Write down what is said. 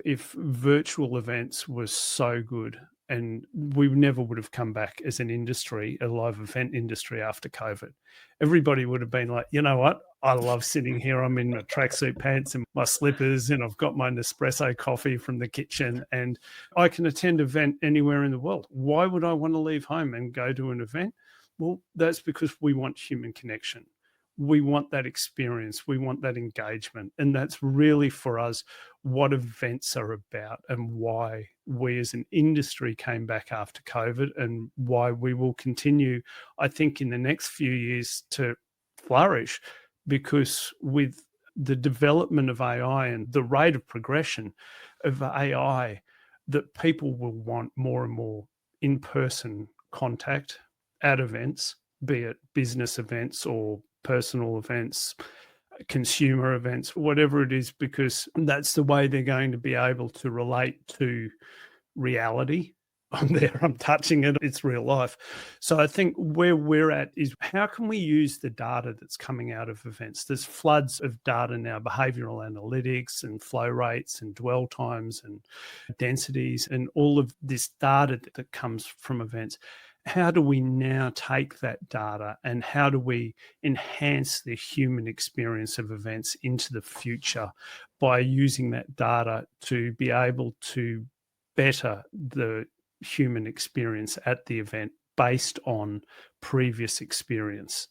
If virtual events was so good, and we never would have come back as an industry, a live event industry after COVID. Everybody would have been like, you know what? I love sitting here. I'm in my tracksuit pants and my slippers, and I've got my Nespresso coffee from the kitchen, and I can attend an event anywhere in the world. Why would I want to leave home and go to an event? Well, that's because we want human connection. We want that experience. We want that engagement. And that's really for us what events are about and why we as an industry came back after COVID, and why we will continue, I think, in the next few years to flourish, because with the development of AI and the rate of progression of AI, that people will want more and more in-person contact at events, be it business events or personal events, consumer events, whatever it is, because that's the way they're going to be able to relate to reality. I'm touching it, it's real life. So I think where we're at is, how can we use the data that's coming out of events? There's floods of data now, behavioral analytics and flow rates and dwell times and densities and all of this data that comes from events. How do we now take that data and how do we enhance the human experience of events into the future by using that data to be able to better the human experience at the event based on previous experience?